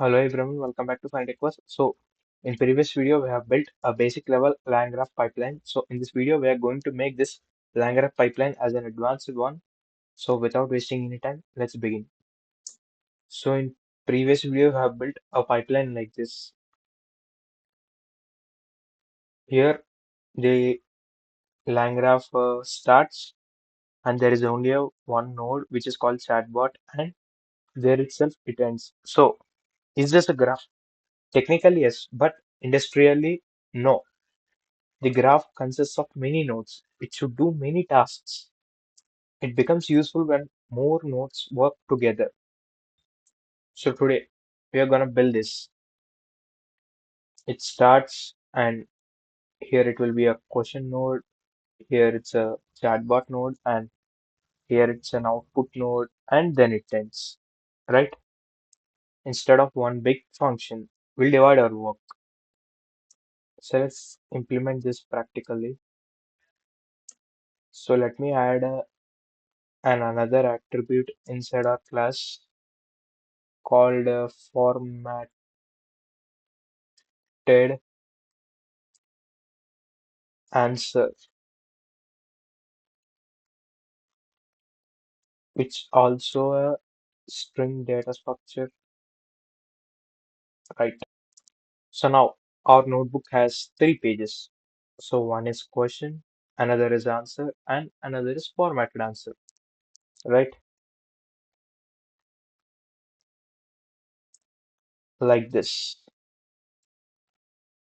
Hello everyone, welcome back to Find Request. So, in previous video, we have built a basic level LangGraph pipeline. So, in this video, we are going to make this LangGraph pipeline as an advanced one. So, without wasting any time, let's begin. So, in previous video, we have built a pipeline like this. Here, the LangGraph starts, and there is only one node which is called chatbot, and there itself it ends. So, is this a graph? Technically, yes, but industrially, no. The graph consists of many nodes. It should do many tasks. It becomes useful when more nodes work together. So today we are going to build this. It starts and here it will be a question node. Here it's a chatbot node and here it's an output node and then it ends. Right? Instead of one big function, we'll divide our work. So let's implement this practically. So let me add another attribute inside our class called formatted answer, which also a string data structure, right? So now our notebook has three pages. So one is question, another is answer, and another is formatted answer, right? Like this.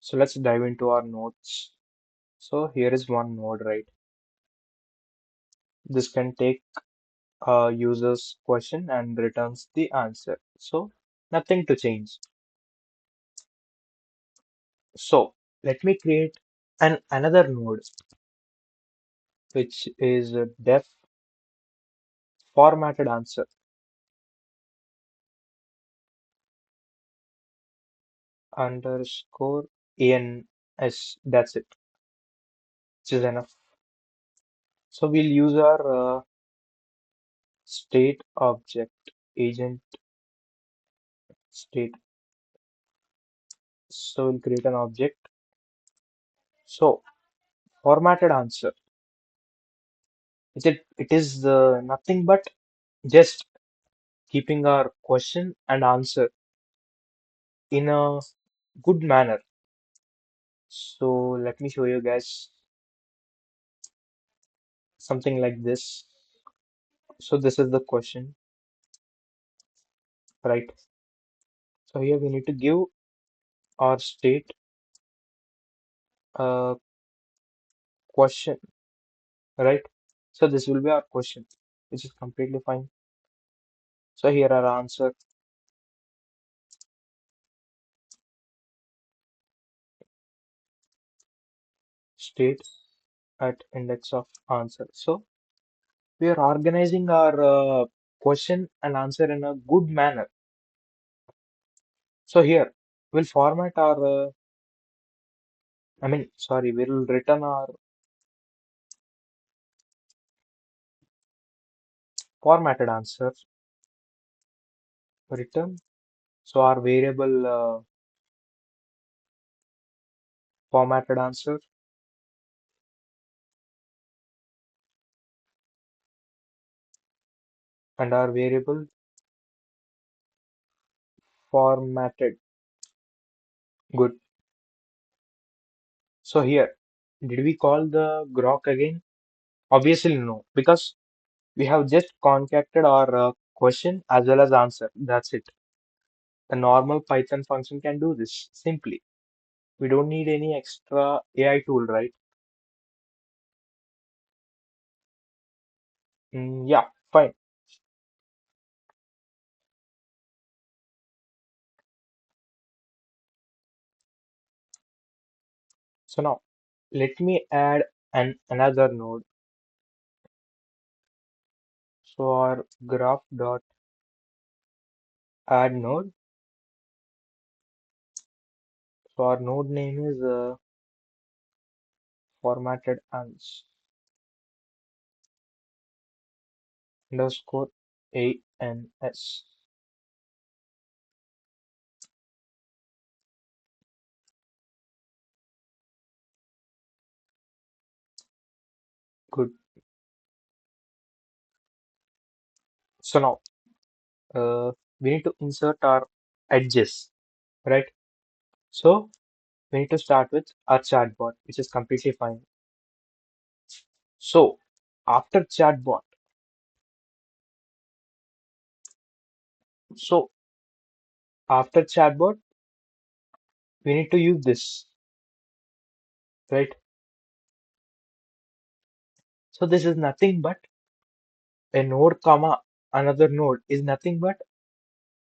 So let's dive into our notes. So here is one node, right? This can take a user's question and returns the answer. So nothing to change. So let me create another node, which is a def formatted answer underscore ENS. That's it, which is enough. So we'll use our state object agent state. So we'll create an object. So formatted answer. It is nothing but just keeping our question and answer in a good manner. So let me show you guys something like this. So this is the question, right? So here we need to give our state question, right? So this will be our question, which is completely fine. So here our answer state at index of answer. So we are organizing our question and answer in a good manner. So here we'll format our, sorry, we'll return our formatted answer return. So our variable formatted answer and our variable formatted. Good. So here, did we call the grok again? Obviously no, because we have just concatted our question as well as answer. That's it. A normal Python function can do this simply. We don't need any extra AI tool, right? Yeah, fine. So now let me add another node. So our graph dot add node. So our node name is formatted ans underscore ans. Good. So now, uh, we need to insert our edges, right? So we need to start with our chatbot, which is completely fine. So after chatbot, so after chatbot, we need to use this, right? So this is nothing but a node comma another node is nothing but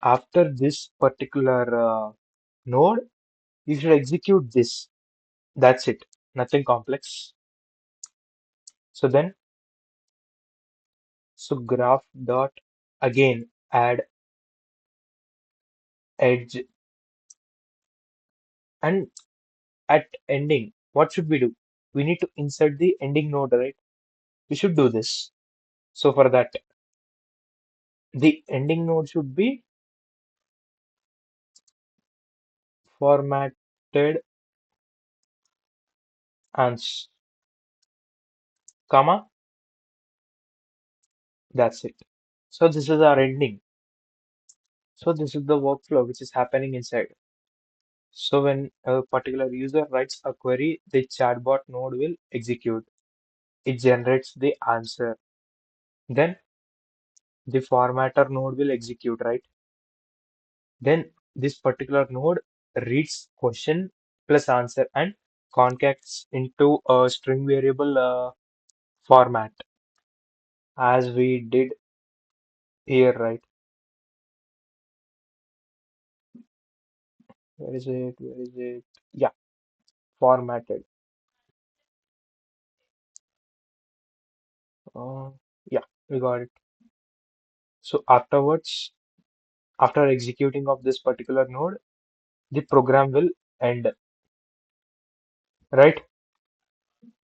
after this particular node, you should execute this. That's it. Nothing complex. So then, so graph dot again add edge and at ending, what should we do? We need to insert the ending node, right? We should do this. So for that, the ending node should be formatted ans, comma, that's it. So this is our ending. So this is the workflow which is happening inside. So when a particular user writes a query, the chatbot node will execute. It generates the answer. Then the formatter node will execute, right? Then this particular node reads question plus answer and concatenates into a string variable format as we did here, right? Where is it? Where is it? Yeah, formatted. Uh, yeah, we got it. So afterwards, after executing of this particular node, the program will end, right?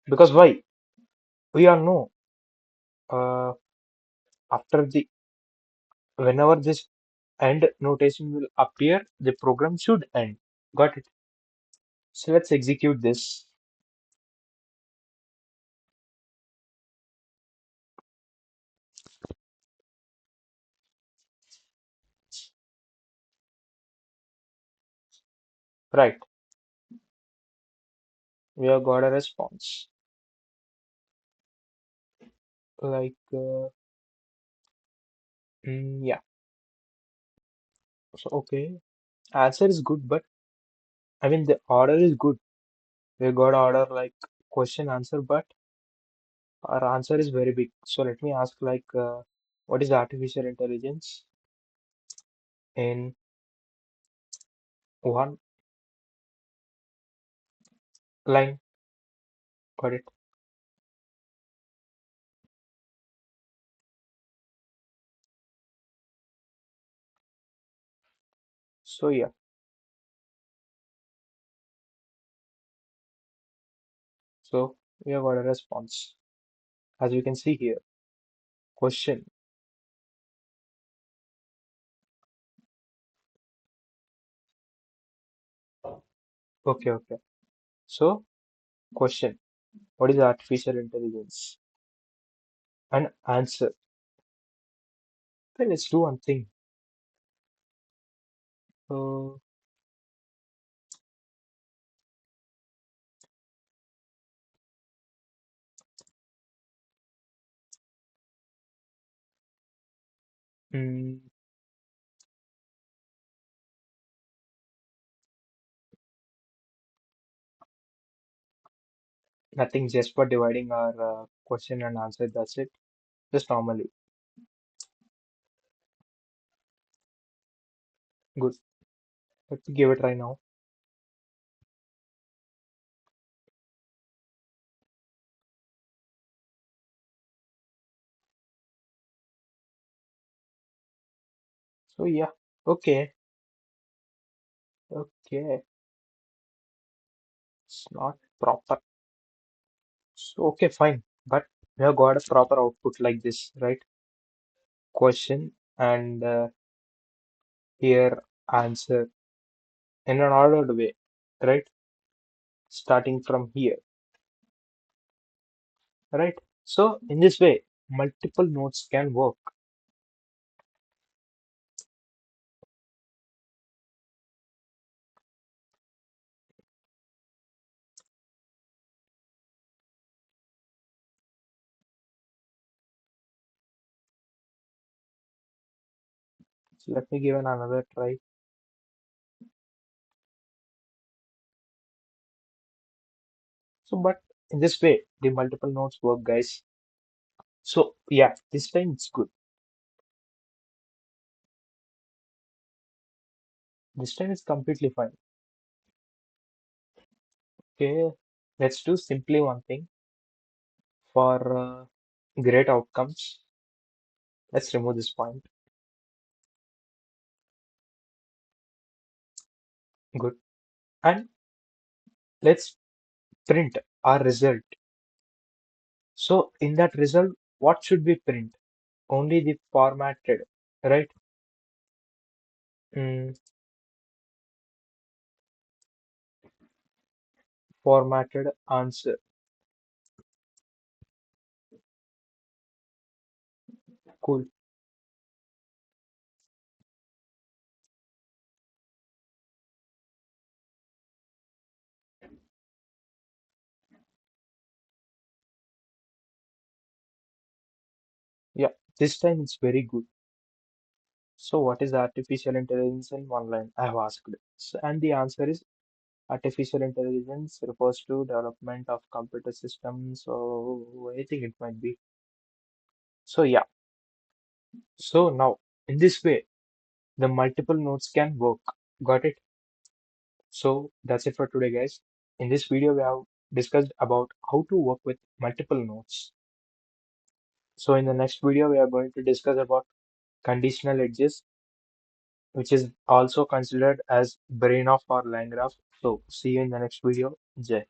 Because why? We all know uh, after the whenever this end notation will appear, the program should end. Got it? So let's execute this. Right, we have got a response. Like, yeah. So okay, answer is good, but I mean the order is good. We got order like question answer, but our answer is very big. So let me ask like, what is artificial intelligence in one line? Got it. So yeah, so we have got a response. As you can see here, question. Okay, okay. So question, what is artificial intelligence? And answer. Then let's do one thing. Uh, mm, nothing, just for dividing our question and answer. That's it. Just normally. Good. Let me give it a try now. So yeah. Okay. Okay. It's not proper. So okay, fine. But we have got a proper output like this, right? Question and here answer in an ordered way, right? Starting from here, right? So in this way, multiple nodes can work. So let me give another try. So, but in this way, the multiple nodes work, guys. So yeah, this time it's good. This time it's completely fine. Okay, let's do simply one thing for great outcomes. Let's remove this point. Good. And let's print our result. So in that result, what should we print? Only the formatted, right? Mm, formatted answer. Cool. Yeah, this time it's very good. So what is artificial intelligence in one line? I have asked. So, and the answer is artificial intelligence refers to development of computer systems or anything it might be. So yeah, so now in this way, the multiple nodes can work. Got it? So that's it for today, guys. In this video, we have discussed about how to work with multiple nodes. So in the next video, we are going to discuss about conditional edges, which is also considered as brain of our line graph. So see you in the next video. Jai.